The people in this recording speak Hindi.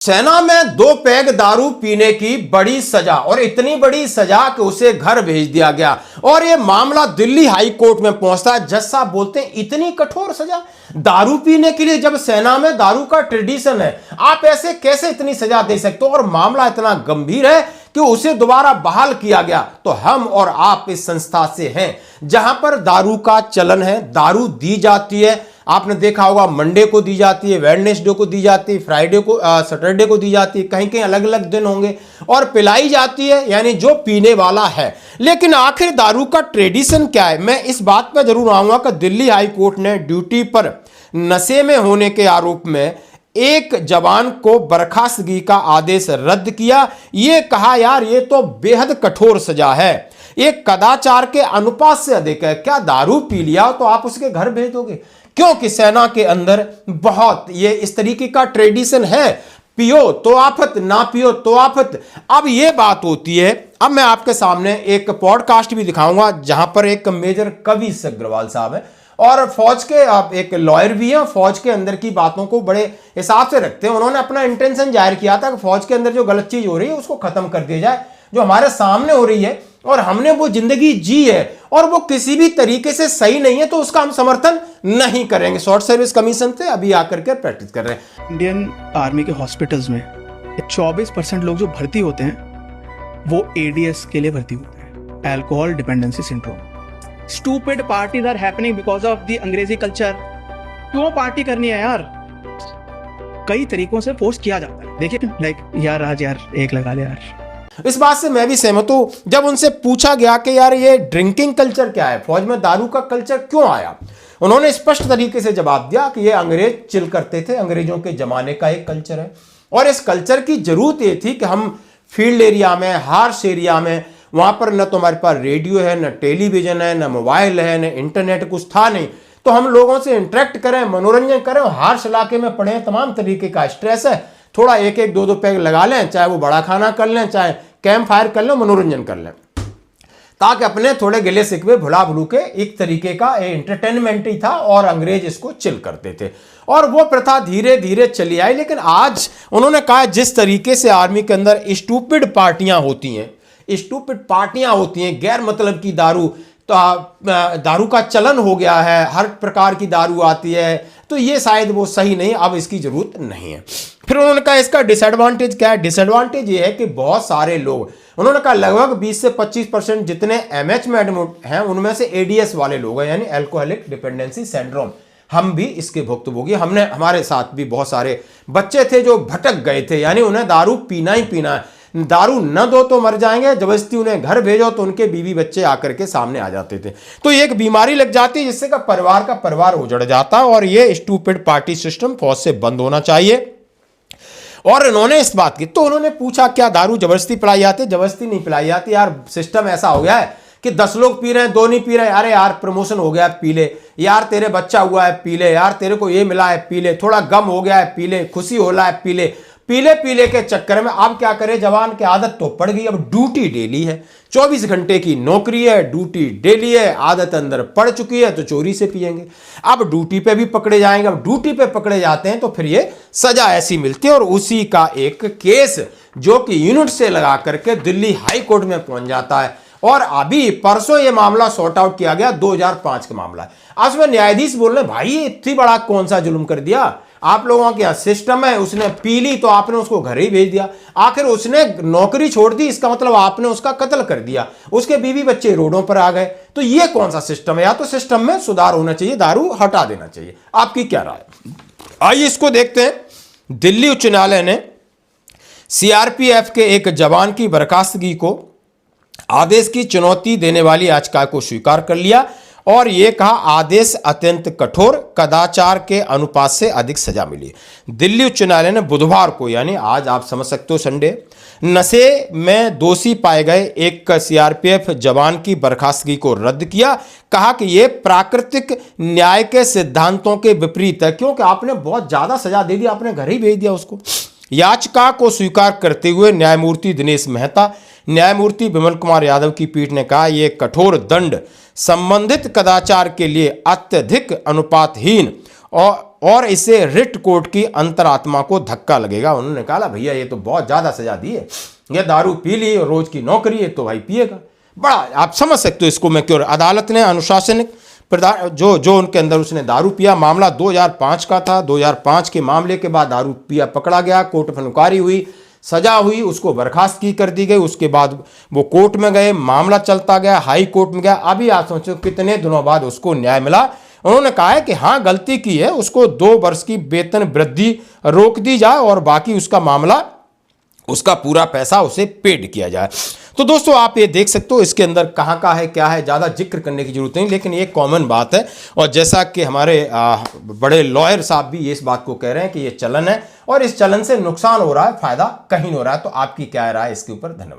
सेना में 2 पैग दारू पीने की बड़ी सजा, और इतनी बड़ी सजा कि उसे घर भेज दिया गया। और यह मामला दिल्ली हाई कोर्ट में पहुंचता है। जज साहब बोलते हैं इतनी कठोर सजा दारू पीने के लिए, जब सेना में दारू का ट्रेडिशन है, आप ऐसे कैसे इतनी सजा दे सकते हो? और मामला इतना गंभीर है कि उसे दोबारा बहाल किया गया। तो हम और आप इस संस्था से हैं जहां पर दारू का चलन है, दारू दी जाती है। आपने देखा होगा मंडे को दी जाती है, वेडनेसडे को दी जाती है, फ्राइडे को सैटरडे को दी जाती है, कहीं कहीं अलग अलग दिन होंगे, और पिलाई जाती है, यानी जो पीने वाला है। लेकिन आखिर दारू का ट्रेडिशन क्या है? मैं इस बात पर जरूर आऊंगा कि दिल्ली हाई कोर्ट ने ड्यूटी पर नशे में होने के आरोप में एक जवान को बर्खास्तगी का आदेश रद्द किया। यह कहा यार ये तो बेहद कठोर सजा है, एक कदाचार के अनुपात से अधिक है। क्या दारू पी लिया तो आप उसके घर भेज दोगे? क्योंकि सेना के अंदर बहुत ये इस तरीके का ट्रेडिशन है, पियो तो आफत, ना पियो तो आफत। अब ये बात होती है, अब मैं आपके सामने एक पॉडकास्ट भी दिखाऊंगा जहां पर एक मेजर कवि अग्रवाल साहब है और फौज के आप एक लॉयर भी हैं, फौज के अंदर की बातों को बड़े हिसाब से रखते हैं। उन्होंने अपना इंटेंशन जाहिर किया था कि फौज के अंदर जो गलत चीज हो रही है उसको खत्म कर दिया जाए, जो हमारे सामने हो रही है और हमने वो जिंदगी जी है और वो किसी भी तरीके से सही नहीं है, तो उसका हम समर्थन नहीं करेंगे। शॉर्ट सर्विस कमीशन से अभी आकर के प्रैक्टिस कर रहे हैं। इंडियन आर्मी के हॉस्पिटल्स में 24% लोग जो भर्ती होते हैं वो एडीएस के लिए भर्ती होते हैं, alcohol dependency syndrome. Stupid parties are happening because of the Angrezi culture. क्यों पार्टी करनी है यार? कई तरीकों से फोर्स किया जाता है। देखिए लाइक यार आज यार एक लगा ले यार। इस बात से मैं भी सहमत हूं। जब उनसे पूछा गया कि यार ये ड्रिंकिंग कल्चर क्या है, फौज में दारू का कल्चर क्यों आया, उन्होंने स्पष्ट तरीके से जवाब दिया कि ये अंग्रेज चिल करते थे, अंग्रेजों के जमाने का एक कल्चर है। और इस कल्चर की जरूरत ये थी कि हम फील्ड एरिया में, हार्श एरिया में, वहां पर न तो हमारे पास रेडियो है, न टेलीविजन है, न मोबाइल है, न इंटरनेट, कुछ था नहीं, तो हम लोगों से इंटरेक्ट करें, मनोरंजन करें। हार्श इलाके में पड़े, तमाम तरीके का स्ट्रेस है, थोड़ा एक एक दो दो पैग लगा लें, चाहे वो बड़ा खाना कर लें, चाहे कैंप फायर कर लें, मनोरंजन कर लें, ताकि अपने थोड़े गिले शिकवे भुला भुलू के एक तरीके का एंटरटेनमेंट ही था। और अंग्रेज इसको चिल करते थे और वो प्रथा धीरे धीरे चली आई। लेकिन आज उन्होंने कहा जिस तरीके से आर्मी के अंदर स्टूपिड पार्टियां होती हैं, गैर मतलब की दारू, तो दारू का चलन हो गया है, हर प्रकार की दारू आती है, तो ये शायद वो सही नहीं, अब इसकी जरूरत नहीं है। फिर उन्होंने कहा इसका डिसएडवांटेज क्या है? डिसएडवांटेज ये है कि बहुत सारे लोग, उन्होंने कहा लगभग 20 से 25% जितने एमएच में एडमिट हैं उनमें से एडीएस वाले लोग हैं, यानी अल्कोहलिक डिपेंडेंसी सिंड्रोम। हम भी इसके भुक्तभोगी, हमारे साथ भी बहुत सारे बच्चे थे जो भटक गए थे, यानी उन्हें दारू पीना ही पीना है, दारू न दो तो मर जाएंगे, जबरदस्ती उन्हें घर भेजो तो उनके बीवी बच्चे आकर के सामने आ जाते थे। तो एक बीमारी लग जाती है जिससे का परिवार उजड़ जाता है। और ये स्टूपिड पार्टी सिस्टम फौज से बंद होना चाहिए। और इन्होंने इस बात की, तो उन्होंने पूछा क्या दारू जबरदस्ती पिलाई जाती है? जबरदस्ती नहीं पिलाई जाती यार, सिस्टम ऐसा हो गया है कि 10 लोग पी रहे हैं, 2 नहीं पी रहे, अरे यार प्रमोशन हो गया है पी ले, यार तेरे बच्चा हुआ है पी ले, यार तेरे को ये मिला है पी ले, थोड़ा गम हो गया है पी ले, खुशी हो रहा है पी ले। पीले के चक्कर में अब क्या करे जवान की आदत तो पड़ गई। अब ड्यूटी डेली है, 24 घंटे की नौकरी है, ड्यूटी डेली है, आदत अंदर पड़ चुकी है, तो चोरी से पिएंगे। अब ड्यूटी पे भी पकड़े जाएंगे, अब ड्यूटी पे पकड़े जाते हैं तो फिर ये सजा ऐसी मिलती है। और उसी का एक केस जो कि यूनिट से लगा करके दिल्ली हाई कोर्ट में पहुंच जाता है। और अभी परसों ये मामला सॉर्ट आउट किया गया, 2005 का मामला है। आज में न्यायाधीश बोल रहे भाई ये इतनी बड़ा कौन सा जुल्म कर दिया आप लोगों का सिस्टम है, उसने पी ली तो आपने उसको घर ही भेज दिया, आखिर उसने नौकरी छोड़ दी, इसका मतलब आपने उसका कत्ल कर दिया, उसके बीवी बच्चे रोडों पर आ गए। तो ये कौन सा सिस्टम है? या तो सिस्टम में सुधार होना चाहिए, दारू हटा देना चाहिए। आपकी क्या राय? आइए इसको देखते हैं। दिल्ली उच्च न्यायालय ने सीआरपीएफ के एक जवान की बर्खास्तगी को आदेश की चुनौती देने वाली याचिका को स्वीकार कर लिया और यह कहा आदेश अत्यंत कठोर, कदाचार के अनुपात से अधिक सजा मिली। दिल्ली उच्च न्यायालय ने बुधवार को, यानी आज आप समझ सकते हो संडे, नशे में दोषी पाए गए एक सीआरपीएफ जवान की बर्खास्तगी को रद्द किया। कहा कि यह प्राकृतिक न्याय के सिद्धांतों के विपरीत है, क्योंकि आपने बहुत ज्यादा सजा दे दी, आपने घर ही भेज दिया उसको। याचिका को स्वीकार करते हुए न्यायमूर्ति दिनेश मेहता, न्यायमूर्ति विमल कुमार यादव की पीठ ने कहा यह कठोर दंड संबंधित कदाचार के लिए अत्यधिक अनुपातहीन और इससे रिट कोर्ट की अंतरात्मा को धक्का लगेगा। उन्होंने कहा भैया ये तो बहुत ज़्यादा सजा दी है, ये दारू पी ली और रोज की नौकरी है तो भाई पिएगा। बड़ा आप समझ सकते हो इसको मैं क्यों। अदालत ने अनुशासनिक जो उनके अंदर उसने दारू पिया, मामला 2005 का था। 2005 के मामले के बाद दारू पिया पकड़ा गया, कोर्ट में इंक्वायरी हुई, सजा हुई, उसको बर्खास्त की कर दी गई। उसके बाद वो कोर्ट में गए, मामला चलता गया, हाई कोर्ट में गया। अभी आप सोचो कितने दिनों बाद उसको न्याय मिला। उन्होंने कहा है कि हाँ गलती की है, उसको 2 वर्ष की वेतन वृद्धि रोक दी जाए और बाकी उसका मामला, उसका पूरा पैसा उसे पेड किया जाए। तो दोस्तों आप ये देख सकते हो इसके अंदर कहाँ का है क्या है, ज़्यादा जिक्र करने की जरूरत नहीं, लेकिन ये कॉमन बात है। और जैसा कि हमारे बड़े लॉयर साहब भी ये इस बात को कह रहे हैं कि ये चलन है और इस चलन से नुकसान हो रहा है, फायदा कहीं नहीं हो रहा है। तो आपकी क्या राय इसके ऊपर? धन्यवाद।